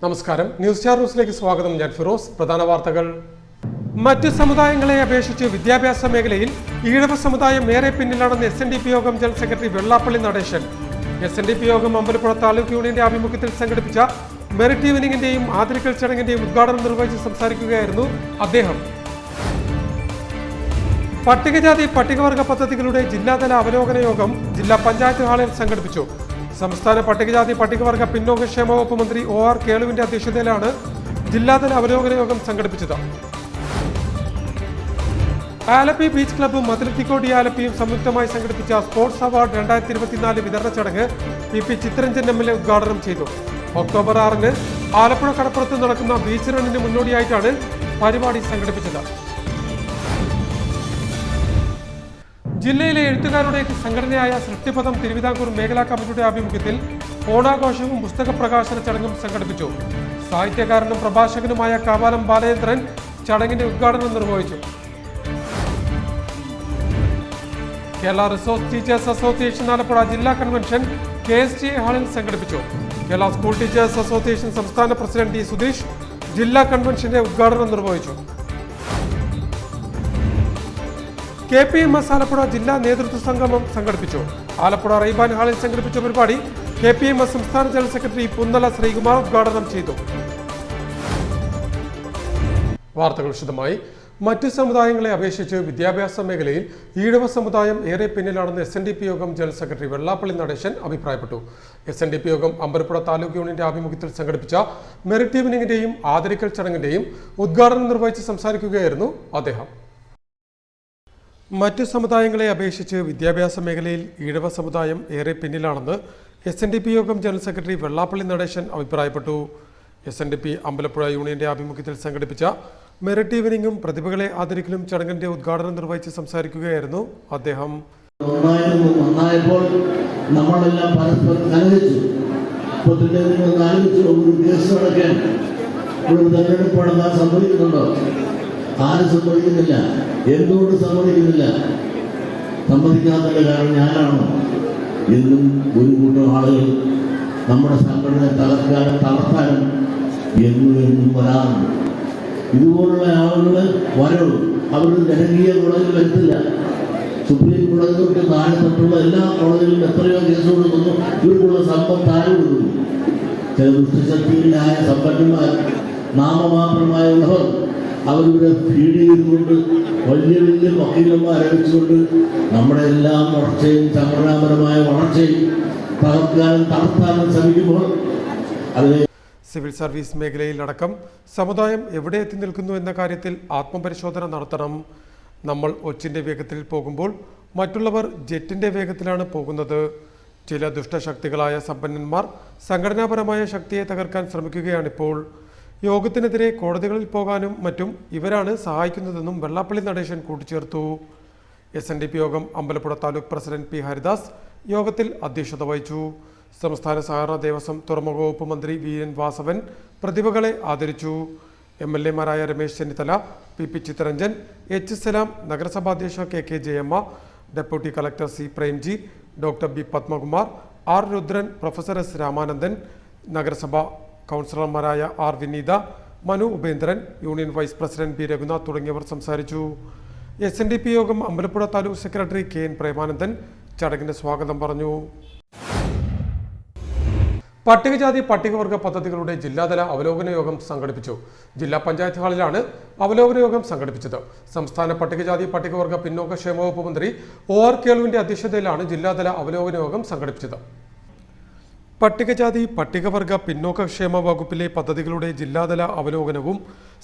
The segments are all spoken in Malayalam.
നമസ്കാരം. ന്യൂസ് സ്റ്റാർ ന്യൂസിലേക്ക് സ്വാഗതം. ഞാൻ ഫിറോസ്. പ്രധാന വാർത്തകൾ. മറ്റ് സമുദായങ്ങളെ അപേക്ഷിച്ച് വിദ്യാഭ്യാസ മേഖലയിൽ ഈഴവ സമുദായം ഏറെ പിന്നിലാണെന്ന് SNDP യോഗം general secretary Vellappally Natesan. SNDP യോഗം അമ്പലപ്പുഴ താലൂക്ക് യൂണിയന്റെ ആഭിമുഖ്യത്തിൽ സംഘടിപ്പിച്ച മെറിറ്റ് ഈവനിങ്ങിന്റെയും ആദരിക്കൽ ചടങ്ങിന്റെയും ഉദ്ഘാടനം നിർവഹിച്ച് സംസാരിക്കുകയായിരുന്നു അദ്ദേഹം. പട്ടികജാതി പട്ടികവർഗ പദ്ധതികളുടെ ജില്ലാതല അവലോകന യോഗം ജില്ലാ പഞ്ചായത്ത് ഹാളിൽ സംഘടിപ്പിച്ചു. സംസ്ഥാന പട്ടികജാതി പട്ടികവർഗ പിന്നോക്കക്ഷേമ വകുപ്പ് മന്ത്രി OR കേളുവിന്റെ അധ്യക്ഷതയിലാണ് ജില്ലാതല അവലോകന യോഗം സംഘടിപ്പിച്ചത്. ആലപ്പി ബീച്ച് ക്ലബ്ബും അത്ലറ്റിക്കോ ഡി ആലപ്പിയും സംയുക്തമായി സംഘടിപ്പിച്ച സ്പോർട്സ് അവാർഡ് 2024 വിതരണ ചടങ്ങ് PP ചിത്തരഞ്ജൻ MLA ഉദ്ഘാടനം ചെയ്തു. ഒക്ടോബർ 6-ന് ആലപ്പുഴ കടപ്പുറത്ത് നടക്കുന്ന ബീച്ച് റണ്ണിന് മുന്നോടിയായിട്ടാണ് പരിപാടി സംഘടിപ്പിച്ചത്. ജില്ലയിലെ എഴുത്തുകാരുടെ സംഘടനയായ സൃഷ്ടിപഥം തിരുവിതാംകൂർ മേഖലാ കമ്മിറ്റിയുടെ ആഭിമുഖ്യത്തിൽ ഓണാഘോഷവും പുസ്തക പ്രകാശന ചടങ്ങും സംഘടിപ്പിച്ചു. സാഹിത്യകാരനും പ്രഭാഷകനുമായ കാവാലം ബാലചന്ദ്രൻ ചടങ്ങിന്റെ ഉദ്ഘാടനം നിർവഹിച്ചു. Kerala resource teachers Association Alappuzha ജില്ലാ കൺവെൻഷൻ KSTA ഹാളിൽ സംഘടിപ്പിച്ചു. കേരള സ്കൂൾ ടീച്ചേഴ്സ് അസോസിയേഷൻ സംസ്ഥാന പ്രസിഡന്റ് D. സുധീഷ് ജില്ലാ കൺവെൻഷന്റെ ഉദ്ഘാടനം നിർവഹിച്ചു. KPMS ആലപ്പുഴ ജില്ലാ നേതൃത്വ സംഗമം സംഘടിപ്പിച്ചു. ആലപ്പുഴ റൈബാൻ ഹാളിൽ സംഘടിപ്പിച്ച പരിപാടി KPMS സംസ്ഥാന ജനറൽ സെക്രട്ടറി പുന്നല ശ്രീകുമാർ ഉദ്ഘാടനം ചെയ്തു. വാർത്തകൾ വിശദമായി. മറ്റ് സമുദായങ്ങളെ അപേക്ഷിച്ച് വിദ്യാഭ്യാസ മേഖലയിൽ ഈഴവ സമുദായം ഏറെ പിന്നിലാണെന്ന് SNDP യോഗം ജനറൽ സെക്രട്ടറി വെള്ളാപ്പള്ളി നടേശൻ അഭിപ്രായപ്പെട്ടു. SNDP യോഗം അമ്പലപ്പുഴ താലൂക്ക് യൂണിയന്റെ ആഭിമുഖ്യത്തിൽ സംഘടിപ്പിച്ച മെറിറ്റ് ഈവനിങ്ങിന്റെയും ആദരിക്കൽ ചടങ്ങിന്റെയും ഉദ്ഘാടനം നിർവഹിച്ച് സംസാരിക്കുകയായിരുന്നു അദ്ദേഹം. മറ്റ് സമുദായങ്ങളെ അപേക്ഷിച്ച് വിദ്യാഭ്യാസ മേഖലയിൽ ഈഴവ സമുദായം ഏറെ പിന്നിലാണെന്ന് SNDP യോഗം ജനറൽ സെക്രട്ടറി വെള്ളാപ്പള്ളി നടേശൻ അഭിപ്രായപ്പെട്ടു. SNDP അമ്പലപ്പുഴ യൂണിയന്റെ ആഭിമുഖ്യത്തിൽ സംഘടിപ്പിച്ച മെറിറ്റ് ഈവനിങ്ങും പ്രതിഭകളെ ആദരിക്കലും ചടങ്ങിന്റെ ഉദ്ഘാടനം നിർവഹിച്ച് സംസാരിക്കുകയായിരുന്നു അദ്ദേഹം. നമ്മളെല്ലാം പരസ്പരം കലഹിച്ചു. സംഭവിക്കുന്നുണ്ടോ? ആരും സമ്മതിക്കുന്നില്ല. എന്തുകൊണ്ട് സമ്മതിക്കുന്നില്ല? സമ്മതിക്കാത്തതിന്റെ കാരണം ഞാനാണോ എന്നും ഒരു കൂട്ടം ആളുകൾ നമ്മുടെ സംഘടനയെ തളർത്താനും എന്നും വരാറുണ്ട്. ഇതുപോലുള്ള ആളുകൾ വരവും അവരുടെ ജനകീയ കോടതിയിൽ വരുത്തില്ല. സുപ്രീം കോടതി തൊട്ട് താഴെ തൊട്ടുള്ള എല്ലാ കോടതികളിലും എത്രയോ കേസ് കൊടുക്കുന്നു. ഇവർക്കുള്ള സമ്പത്ത് ആര് കൊടുക്കുന്നു? ചില ദുഷ്ടശക്തികളിലായ സമ്പന്നന്മാർ, നാമമാത്രമായുള്ളവർ അവരുടെ ഫീഡ് ചെയ്തുകൊണ്ട് വലിയ വലിയ വക്കീലന്മാരെ വെച്ചുകൊണ്ട് നമ്മുടെ എല്ലാം വളർച്ചയും സംഘടനാപരമായ വളർച്ചയും തളർത്താനും ശ്രമിക്കുമ്പോൾ അതിനെ സിവിൽ സർവീസ് മേഖലയിൽ അടക്കം സമുദായം എവിടെ എത്തി നിൽക്കുന്നു എന്ന കാര്യത്തിൽ ആത്മപരിശോധന നടത്തണം. നമ്മൾ ഒച്ചിന്റെ വേഗത്തിൽ പോകുമ്പോൾ മറ്റുള്ളവർ ജെറ്റിന്റെ വേഗത്തിലാണ് പോകുന്നത്. ചില ദുഷ്ടശക്തികളായ സമ്പന്നന്മാർ സംഘടനാപരമായ ശക്തിയെ തകർക്കാൻ ശ്രമിക്കുകയാണിപ്പോൾ. യോഗത്തിനെതിരെ കോടതികളിൽ പോകാനും മറ്റും ഇവരാണ് സഹായിക്കുന്നതെന്നും വെള്ളാപ്പള്ളി നടേശൻ കൂട്ടിച്ചേർത്തു. SNDP യോഗം അമ്പലപ്പുഴ താലൂക്ക് പ്രസിഡന്റ് P. ഹരിദാസ് യോഗത്തിൽ അധ്യക്ഷത വഹിച്ചു. സംസ്ഥാന സഹകരണ ദേവസ്വം തുറമുഖ വകുപ്പ് മന്ത്രി VN വാസവൻ പ്രതിഭകളെ ആദരിച്ചു. MLA മാരായ രമേശ് ചെന്നിത്തല, PP ചിത്തരഞ്ജൻ, H. സലാം, നഗരസഭാധ്യക്ഷ KK Jayamma, deputy collector C. Premji, doctor B. Padmakumar, R. Rudran, professor S. Ramanandan, നഗരസഭ കൗൺസിലർമാരായ R. Vineetha, Manu Upendran, union vice president B. Raghunath തുടങ്ങിയവർ സംസാരിച്ചു. SNDP യോഗം അമ്പലപ്പുഴ താലൂക്ക് സെക്രട്ടറി KN പ്രേമാനന്ദൻ ചടങ്ങിന് സ്വാഗതം പറഞ്ഞു. പട്ടികജാതി പട്ടികവർഗ പദ്ധതികളുടെ ജില്ലാതല അവലോകന യോഗം സംഘടിപ്പിച്ചു. ജില്ലാ പഞ്ചായത്ത് ഹാളിലാണ് അവലോകന യോഗം സംഘടിപ്പിച്ചത്. സംസ്ഥാന പട്ടികജാതി പട്ടികവർഗ പിന്നോക്കക്ഷേമ വകുപ്പ് മന്ത്രി OR കേളുവിന്റെ അധ്യക്ഷതയിലാണ് ജില്ലാതല അവലോകന യോഗം സംഘടിപ്പിച്ചത്. പട്ടികജാതി പട്ടികവർഗ പിന്നോക്കക്ഷേമ വകുപ്പിലെ പദ്ധതികളുടെ ജില്ലാതല അവലോകനവും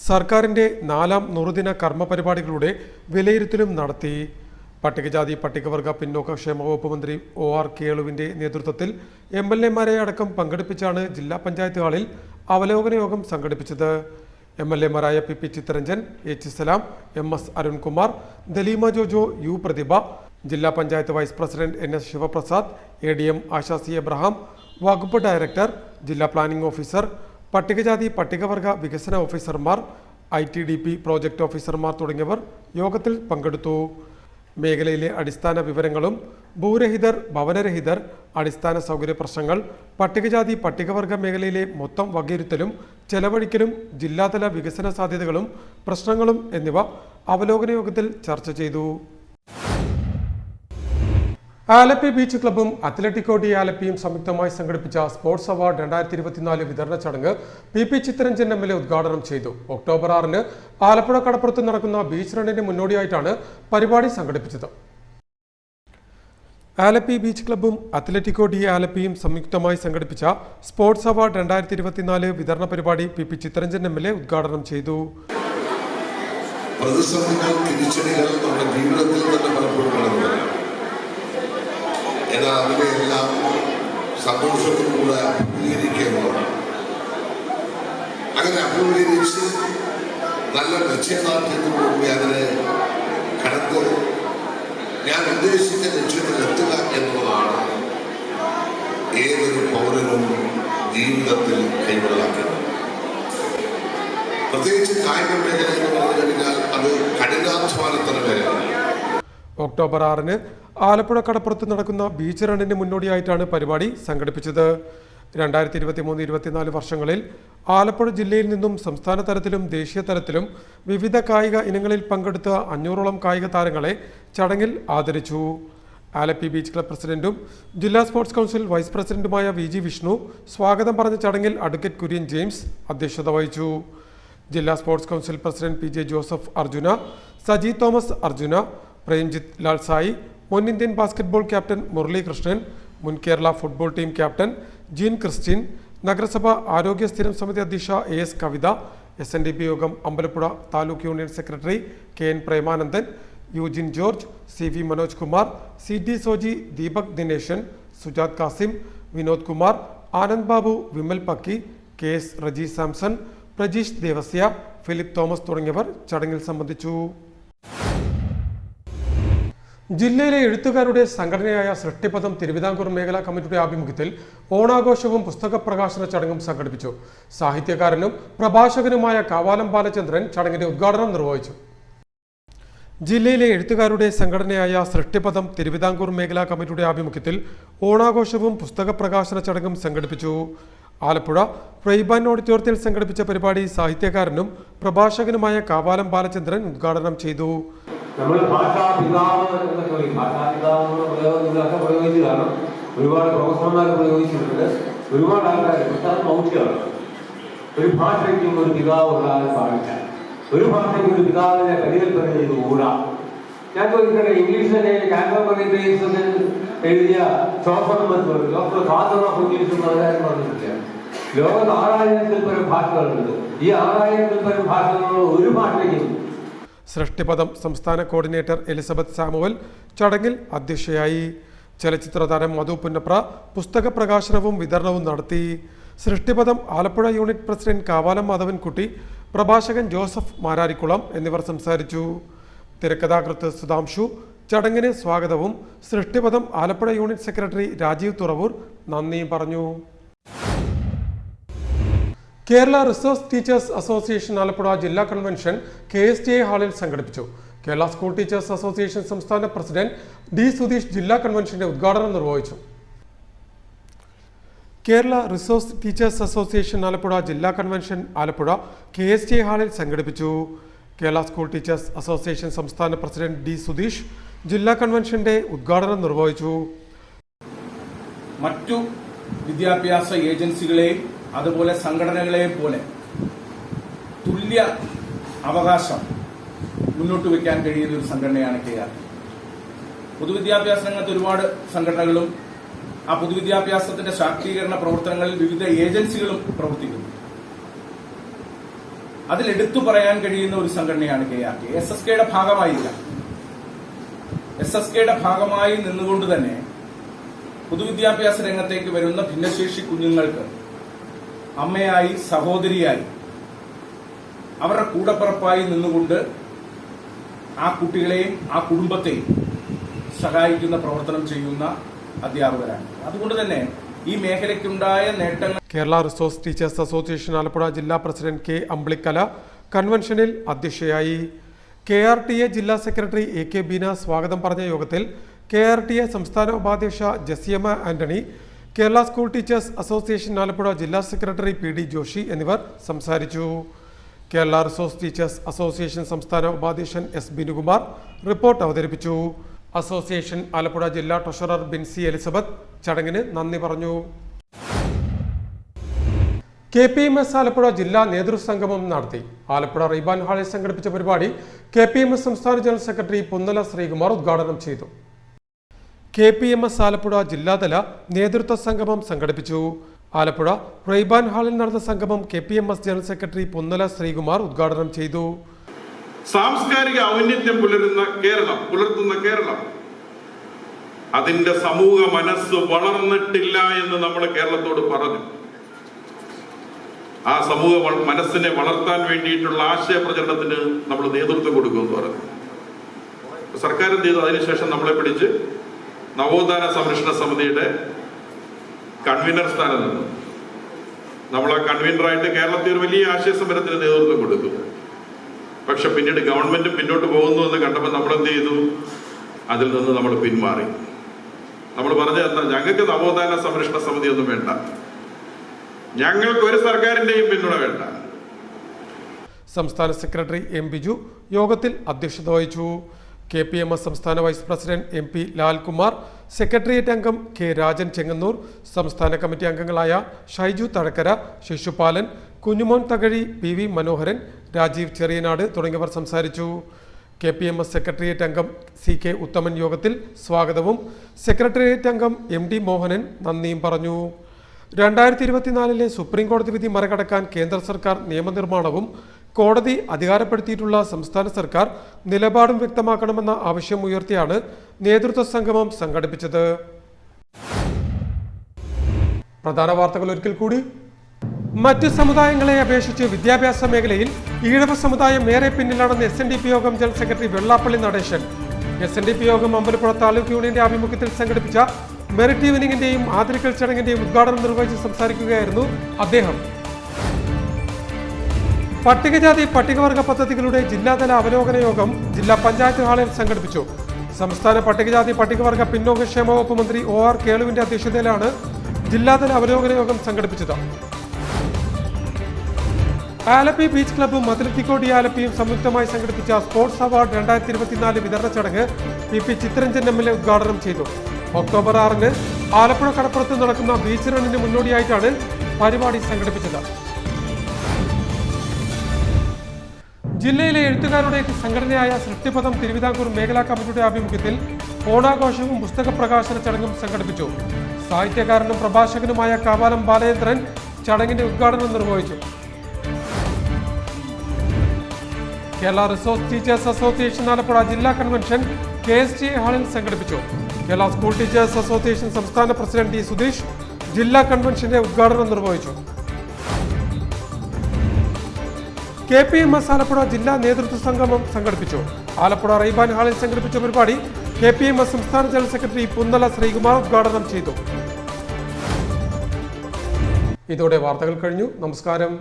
സർക്കാരിന്റെ 4ാം നൂറുദിന കർമ്മ പരിപാടികളുടെ വിലയിരുത്തലും നടത്തി. പട്ടികജാതി പട്ടികവർഗ പിന്നോക്കക്ഷേമ വകുപ്പ് മന്ത്രി OR കേളുവിന്റെ നേതൃത്വത്തിൽ MLA-മാരെ അടക്കം പങ്കെടുപ്പിച്ചാണ് ജില്ലാ പഞ്ചായത്ത് ഹാളിൽ അവലോകന യോഗം സംഘടിപ്പിച്ചത്. MLA-മാരായ PP ചിത്തരഞ്ജൻ, H. സലാം, MS. അരുൺകുമാർ, ദലീമ ജോജോ, U. പ്രതിഭ, ജില്ലാ panchayat vice president NS. Sivaprasad, ADM Asha C. Abraham, വകുപ്പ് ഡയറക്ടർ, ജില്ലാ പ്ലാനിംഗ് ഓഫീസർ, പട്ടികജാതി പട്ടികവർഗ വികസന ഓഫീസർമാർ, ITDP പ്രോജക്റ്റ് ഓഫീസർമാർ തുടങ്ങിയവർ യോഗത്തിൽ പങ്കെടുത്തു. മേഖലയിലെ അടിസ്ഥാന വിവരങ്ങളും ഭൂരഹിതർ, ഭവനരഹിതർ, അടിസ്ഥാന സൗകര്യ പ്രശ്നങ്ങൾ, പട്ടികജാതി പട്ടികവർഗ മേഖലയിലെ മൊത്തം വകയിരുത്തലും ചെലവഴിക്കലും, ജില്ലാതല വികസന സാധ്യതകളും പ്രശ്നങ്ങളും എന്നിവ അവലോകന യോഗത്തിൽ ചർച്ച ചെയ്തു. ആലപ്പി ബീച്ച് ക്ലബ്ബും അത്ലറ്റിക്കോ ഡി ആലപ്പിയും സംയുക്തമായി സംഘടിപ്പിച്ച സ്പോർട്സ് അവാർഡ് 2024 വിതരണ ചടങ്ങ് പി ചിത്തരഞ്ജൻ MLA ഉദ്ഘാടനം ചെയ്തു. ഒക്ടോബർ 6-ന് ആലപ്പുഴ കടപ്പുറത്ത് നടക്കുന്ന ബീച്ച് റണ്ണിന് മുന്നോടിയായിട്ടാണ് പരിപാടി സംഘടിപ്പിച്ചത്. ആലപ്പി ബീച്ച് ക്ലബ്ബും അത്ലറ്റിക്കോ ഡി ആലപ്പിയും സംയുക്തമായി സംഘടിപ്പിച്ച സ്പോർട്സ് അവാർഡ് 2024 വിതരണ പരിപാടി പി ചിത്തരഞ്ജൻ MLA ഉദ്ഘാടനം ചെയ്തു. പ്രതിസന്ധികൾ, തിരിച്ചടികൾ നമ്മുടെ ജീവിതത്തിൽ തന്നെ പലപ്പോഴും കടന്നു വരാം. എന്നാൽ അതിനെയെല്ലാം സന്തോഷത്തിലൂടെ അഭിമുഖീകരിക്കുകയാണ്. അങ്ങനെ അഭിമുഖീകരിച്ച് നല്ല നിശ്ചയദാർഢ്യത്തോടുകൂടി അതിനെ കടന്ന് ഞാൻ ഉദ്ദേശിച്ച ലക്ഷ്യത്തിൽ എത്തുക എന്നുള്ളതാണ് ഏതൊരു പൗരനും ജീവിതത്തിൽ കൈമുതലാക്കുന്നത്. പ്രത്യേകിച്ച് കായിക മേഖല എന്ന് പറഞ്ഞു കഴിഞ്ഞാൽ അത് കഠിനാധ്വാനത്തിന് മേഖലയാണ്. ഒക്ടോബർ 6-ന് ആലപ്പുഴ കടപ്പുറത്ത് നടക്കുന്ന ബീച്ച് റണ്ണിന് മുന്നോടിയായിട്ടാണ് പരിപാടി സംഘടിപ്പിച്ചത്. 2023-24 വർഷങ്ങളിൽ ആലപ്പുഴ ജില്ലയിൽ നിന്നും സംസ്ഥാന തലത്തിലും ദേശീയ തലത്തിലും വിവിധ കായിക ഇനങ്ങളിൽ പങ്കെടുത്ത 500ഓളം കായിക താരങ്ങളെ ചടങ്ങിൽ ആദരിച്ചു. ആലപ്പി ബീച്ച് ക്ലബ് പ്രസിഡന്റും ജില്ലാ സ്പോർട്സ് കൗൺസിൽ വൈസ് പ്രസിഡന്റുമായ VG വിഷ്ണു സ്വാഗതം പറഞ്ഞ ചടങ്ങിൽ അഡ്വക്കേറ്റ് കുര്യൻ ജെയിംസ് അധ്യക്ഷത വഹിച്ചു. ജില്ലാ sports council president PJ Joseph Arjuna, Saji Thomas Arjuna, Premjith Lal Sai, മുൻ Indian basketball captain Murali Krishnan, മുൻ Kerala football team captain Jean Christian, നഗരസഭ ആരോഗ്യ സ്ഥിരം സമിതി അധ്യക്ഷ AS കവിത, SNDP യോഗം Ambalappuzha taluk union secretary KN Premanandan, Eugene George, CV Manoj Kumar, CT Soji, Deepak Dineshan, Sujath Kasim, Vinod Kumar, Anand Babu, Vimal Pakki, KS Reji Samson, Prajeesh Devasya, Philip Thomas തുടങ്ങിയവർ ചടങ്ങിൽ സംബന്ധിച്ചു. ജില്ലയിലെ എഴുത്തുകാരുടെ സംഘടനയായ സൃഷ്ടിപഥം തിരുവിതാംകൂർ മേഖലാ കമ്മിറ്റിയുടെ ആഭിമുഖ്യത്തിൽ ഓണാഘോഷവും പുസ്തക പ്രകാശന ചടങ്ങും സംഘടിപ്പിച്ചു. സാഹിത്യകാരനും പ്രഭാഷകനുമായ കാവാലം ബാലചന്ദ്രൻ ചടങ്ങിന്റെ ഉദ്ഘാടനം നിർവഹിച്ചു. ജില്ലയിലെ എഴുത്തുകാരുടെ സംഘടനയായ സൃഷ്ടിപഥം തിരുവിതാംകൂർ മേഖലാ കമ്മിറ്റിയുടെ ആഭിമുഖ്യത്തിൽ ഓണാഘോഷവും പുസ്തക പ്രകാശന ചടങ്ങും സംഘടിപ്പിച്ചു. ആലപ്പുഴ പ്രൈബാൻ ഓഡിറ്റോറിയത്തിൽ സംഘടിപ്പിച്ച പരിപാടി സാഹിത്യകാരനും പ്രഭാഷകനുമായ കാവാലം ബാലചന്ദ്രൻ ഉദ്ഘാടനം ചെയ്തു. നമ്മൾ ഭാഷാപിതാവ് എന്നൊക്കെ പറയും. ഭാഷാപിതാവ് എന്നുള്ള പ്രയോഗം നിങ്ങളൊക്കെ പ്രയോഗിച്ചു കാണും. ഒരുപാട് പ്രൊഫസർമാർ പ്രയോഗിച്ചിട്ടുണ്ട്. ഒരുപാട് ആൾക്കാർ പുസ്തകം മൗഢ്യമാണ്. ഒരു ഭാഷയ്ക്കും ഒരു പിതാവ് ഉണ്ടാകാൻ പാടില്ല. ഒരു ഭാഷയ്ക്കും ഒരു പിതാവിനെ പരികൽപ്പന ചെയ്ത് കൂടാ. ഞാൻ ചോദിക്കട്ടെ, ഇംഗ്ലീഷിലെ കാൻബർബറി ടൈംസ് എഴുതിയ ഡോക്ടർ ഫാദർ ഓഫ് ഇംഗ്ലീഷ് എന്ന് അവരാരും പറഞ്ഞിട്ടില്ല. ലോകത്ത് 6000-ൽ പരം ഭാഷകളുണ്ട്. ഈ 6000-ൽ പരം ഭാഷകളുള്ള ഒരു ഭാഷയ്ക്കും. സൃഷ്ടിപഥം സംസ്ഥാന കോർഡിനേറ്റർ എലിസബത്ത് സാമുവൽ ചടങ്ങിൽ അധ്യക്ഷയായി. ചലച്ചിത്ര താരം മധു പുന്നപ്ര പുസ്തക പ്രകാശനവും വിതരണവും നടത്തി. സൃഷ്ടിപഥം ആലപ്പുഴ യൂണിറ്റ് പ്രസിഡന്റ് കാവാലം മാധവൻകുട്ടി, പ്രഭാഷകൻ ജോസഫ് മാരാരിക്കുളം എന്നിവർ സംസാരിച്ചു. തിരക്കഥാകൃത്ത് സുധാംശു ചടങ്ങിന് സ്വാഗതവും സൃഷ്ടിപഥം ആലപ്പുഴ യൂണിറ്റ് സെക്രട്ടറി രാജീവ് തുറവൂർ നന്ദിയും പറഞ്ഞു. Kerala resource teachers Association Alappuzha ജില്ലാ കൺവെൻഷൻ KSTA ഹാളിൽ സംഘടിപ്പിച്ചു. കേരള സ്കൂൾ ടീച്ചേഴ്സ് അസോസിയേഷൻ സംസ്ഥാന പ്രസിഡന്റ് D സുധീഷ് ജില്ലാ കൺവെൻഷന്റെ ഉദ്ഘാടനം നിർവഹിച്ചു. Kerala resource teachers Association Alappuzha ജില്ലാ കൺവെൻഷൻ ആലപ്പുഴ KSTA ഹാളിൽ സംഘടിപ്പിച്ചു. കേരള സ്കൂൾ ടീച്ചേഴ്സ് അസോസിയേഷൻ സംസ്ഥാന പ്രസിഡന്റ് D സുധീഷ് ജില്ലാ കൺവെൻഷന്റെ ഉദ്ഘാടനം നിർവഹിച്ചു. മറ്റു വിദ്യാഭ്യാസ ഏജൻസികളെയും അതുപോലെ സംഘടനകളെയും പോലെ തുല്യ അവകാശം മുന്നോട്ട് വയ്ക്കാൻ കഴിയുന്ന ഒരു സംഘടനയാണ് KR. പൊതുവിദ്യാഭ്യാസ രംഗത്ത് ഒരുപാട് സംഘടനകളും ആ പൊതുവിദ്യാഭ്യാസത്തിന്റെ ശാക്തീകരണ പ്രവർത്തനങ്ങളിൽ വിവിധ ഏജൻസികളും പ്രവർത്തിക്കുന്നു. അതിലെടുത്തു പറയാൻ കഴിയുന്ന ഒരു സംഘടനയാണ് KR. SSKയുടെ ഭാഗമായില്ല. SSKയുടെ ഭാഗമായി നിന്നുകൊണ്ട് തന്നെ പൊതുവിദ്യാഭ്യാസ രംഗത്തേക്ക് വരുന്ന ഭിന്നശേഷി കുഞ്ഞുങ്ങൾക്ക് അമ്മയായി, സഹോദരിയായി, അവരുടെ കൂടപ്പിറപ്പായി നിന്നുകൊണ്ട് ആ കുട്ടികളെയും ആ കുടുംബത്തെയും സഹായിക്കുന്ന പ്രവർത്തനം ചെയ്യുന്ന അധ്യാപകരാണ്. അതുകൊണ്ട് തന്നെ ഈ മേഖലയ്ക്കുണ്ടായ നേട്ടങ്ങൾ. Kerala resource teachers Association Alappuzha ജില്ലാ പ്രസിഡന്റ് K അമ്പിളിക്കല കൺവെൻഷനിൽ അധ്യക്ഷയായി. KRTA ജില്ലാ സെക്രട്ടറി AK ബീന സ്വാഗതം പറഞ്ഞ യോഗത്തിൽ KRTA സംസ്ഥാന ഉപാധ്യക്ഷ Jasiyamma Antony, Kerala School Teachers Association Alappuzha ജില്ലാ സെക്രട്ടറി PD ജോഷി എന്നിവർ സംസാരിച്ചു. കേരള റിസോഴ്സ് ടീച്ചേഴ്സ് അസോസിയേഷൻ സംസ്ഥാന ഉപാധ്യക്ഷൻ S ബിനുകുമാർ റിപ്പോർട്ട് അവതരിപ്പിച്ചു. അസോസിയേഷൻ ആലപ്പുഴ ജില്ലാ ട്രഷറർ ബിൻസി എലിസബത്ത് ചടങ്ങിന് നന്ദി പറഞ്ഞു. KPMS ആലപ്പുഴ ജില്ലാ നേതൃസംഗമം നടത്തി. ആലപ്പുഴ റീബാൻ ഹാളിൽ സംഘടിപ്പിച്ച പരിപാടി KPMS സംസ്ഥാന ജനറൽ സെക്രട്ടറി പുന്നല ശ്രീകുമാർ ഉദ്ഘാടനം ചെയ്തു. KPMS ആലപ്പുഴ ജില്ലാതല നേതൃത്വ സംഗമം സംഘടിപ്പിച്ചു. ആലപ്പുഴ റീബാൻ ഹാളിൽ നടന്ന സംഗമം KPMS general secretary Punnala Sreekumar ഉദ്ഘാടനം ചെയ്തു. സാംസ്കാരിക ഔന്നത്യം പുലർത്തുന്ന കേരളം അതിന്റെ സമൂഹ മനസ്സ് വളർന്നിട്ടില്ല എന്ന് നമ്മൾ കേരളത്തോട് പറഞ്ഞു. ആ സമൂഹ മനസ്സിനെ വളർത്താൻ വേണ്ടിയിട്ടുള്ള ആശയ പ്രചരണത്തിന് നമ്മൾ നേതൃത്വം കൊടുക്കുമെന്ന് പറഞ്ഞു. സർക്കാർ എന്ത് ചെയ്തു? അതിനുശേഷം നമ്മളെ പിടിച്ച് നവോത്ഥാന സംരക്ഷണ സമിതിയുടെ കൺവീനർ സ്ഥാനം നിന്നു. നമ്മൾ ആ കൺവീനറായിട്ട് കേരളത്തിൽ ഒരു വലിയ ആശയ സമരത്തിന് നേതൃത്വം കൊടുത്തു. പക്ഷെ പിന്നീട് ഗവൺമെന്റ് പിന്നോട്ട് പോകുന്നു എന്ന് കണ്ടപ്പോൾ നമ്മൾ എന്ത് ചെയ്തു? അതിൽ നിന്ന് നമ്മൾ പിന്മാറി. നമ്മൾ പറഞ്ഞത് എന്താ? ഞങ്ങൾക്ക് നവോത്ഥാന സംരക്ഷണ സമിതി ഒന്നും വേണ്ട, ഞങ്ങൾക്ക് ഒരു സർക്കാരിന്റെയും പിന്തുണ വേണ്ട. സംസ്ഥാന സെക്രട്ടറി M ബിജു യോഗത്തിൽ അധ്യക്ഷത വഹിച്ചു. KPMS സംസ്ഥാന vice president MP Lalkumar, secretariat അംഗം K രാജൻ ചെങ്ങന്നൂർ, സംസ്ഥാന കമ്മിറ്റി അംഗങ്ങളായ ഷൈജു തഴക്കര, ശിശുപാലൻ, കുഞ്ഞുമോൻ തകഴി, PV മനോഹരൻ, രാജീവ് ചെറിയനാട് തുടങ്ങിയവർ സംസാരിച്ചു. KPMS സെക്രട്ടേറിയറ്റ് അംഗം CK ഉത്തമൻ യോഗത്തിൽ സ്വാഗതവും സെക്രട്ടേറിയറ്റ് അംഗം MD മോഹനൻ നന്ദിയും പറഞ്ഞു. 2024 സുപ്രീം കോടതി വിധി മറികടക്കാൻ കേന്ദ്ര സർക്കാർ നിയമനിർമ്മാണവും കോടതി അധികാരപ്പെടുത്തിയിട്ടുള്ള സംസ്ഥാന സർക്കാർ നിലപാടും വ്യക്തമാക്കണമെന്ന ആവശ്യം ഉയർത്തിയാണ് നേതൃത്വ സംഗമം സംഘടിപ്പിച്ചത്. പ്രധാന വാർത്തകൾ ഒരിക്കൽ കൂടി. മറ്റ് സമുദായങ്ങളെ അപേക്ഷിച്ച് വിദ്യാഭ്യാസ മേഖലയിൽ ഈഴവ സമുദായം ഏറെ പിന്നിലാണെന്ന് SNDP യോഗം general secretary Vellappally Natesan. SNDP യോഗം അമ്പലപ്പുഴ താലൂക്ക് യൂണിയന്റെ ആഭിമുഖ്യത്തിൽ സംഘടിപ്പിച്ച മെറിറ്റ് ഈവനിങ്ങിന്റെയും ആദരിക്കൽ ചടങ്ങിന്റെയും ഉദ്ഘാടനം നിർവഹിച്ച് സംസാരിക്കുകയായിരുന്നു അദ്ദേഹം. പട്ടികജാതി പട്ടികവർഗ പദ്ധതികളുടെ ജില്ലാതല അവലോകന യോഗം ജില്ലാ പഞ്ചായത്ത് ഹാളിൽ സംഘടിപ്പിച്ചു. സംസ്ഥാന പട്ടികജാതി പട്ടികവർഗ പിന്നോക്കക്ഷേമ വകുപ്പ് മന്ത്രി OR കേളുവിന്റെ അധ്യക്ഷതയിലാണ് ജില്ലാതല അവലോകന യോഗം സംഘടിപ്പിച്ചത്. ആലപ്പി ബീച്ച് ക്ലബ്ബും മതിലത്തിക്കോ ഡി ആലപ്പിയും സംയുക്തമായി സംഘടിപ്പിച്ച സ്പോർട്സ് അവാർഡ് 2024 വിതരണ ചടങ്ങ് PP ചിത്തരഞ്ജൻ MLA ഉദ്ഘാടനം ചെയ്തു. ഒക്ടോബർ 6-ന് ആലപ്പുഴ കടപ്പുറത്ത് നടക്കുന്ന ബീച്ച് റണ്ണിന് മുന്നോടിയായിട്ടാണ് പരിപാടി സംഘടിപ്പിച്ചത്. ജില്ലയിലെ എഴുത്തുകാരുടെ സംഘടനയായ സൃഷ്ടിപഥം തിരുവിതാംകൂർ മേഖലാ കമ്മിറ്റിയുടെ ആഭിമുഖ്യത്തിൽ ഓണാഘോഷവും പുസ്തക പ്രകാശന ചടങ്ങും സംഘടിപ്പിച്ചു. സാഹിത്യകാരനും പ്രഭാഷകനുമായ കാവാലം ബാലചന്ദ്രൻ ചടങ്ങിന്റെ ഉദ്ഘാടനം നിർവഹിച്ചു. Kerala resource teachers Association Alappuzha ജില്ലാ കൺവെൻഷൻ KSTA ഹാളിൽ സംഘടിപ്പിച്ചു. കേരള സ്കൂൾ ടീച്ചേഴ്സ് അസോസിയേഷൻ സംസ്ഥാന പ്രസിഡന്റ് D സുധീഷ് ജില്ലാ കൺവെൻഷന്റെ ഉദ്ഘാടനം നിർവഹിച്ചു. KPMS ആലപ്പുഴ ജില്ലാ നേതൃത്വ സംഗമം സംഘടിപ്പിച്ചു. ആലപ്പുഴ റീബാൻ ഹാളിൽ സംഘടിപ്പിച്ച പരിപാടി KPMS സംസ്ഥാന ജനറൽ സെക്രട്ടറി പുന്നല ശ്രീകുമാർ ഉദ്ഘാടനം ചെയ്തു. ഇതോടെ വാർത്തകൾ കഴിഞ്ഞു. നമസ്കാരം.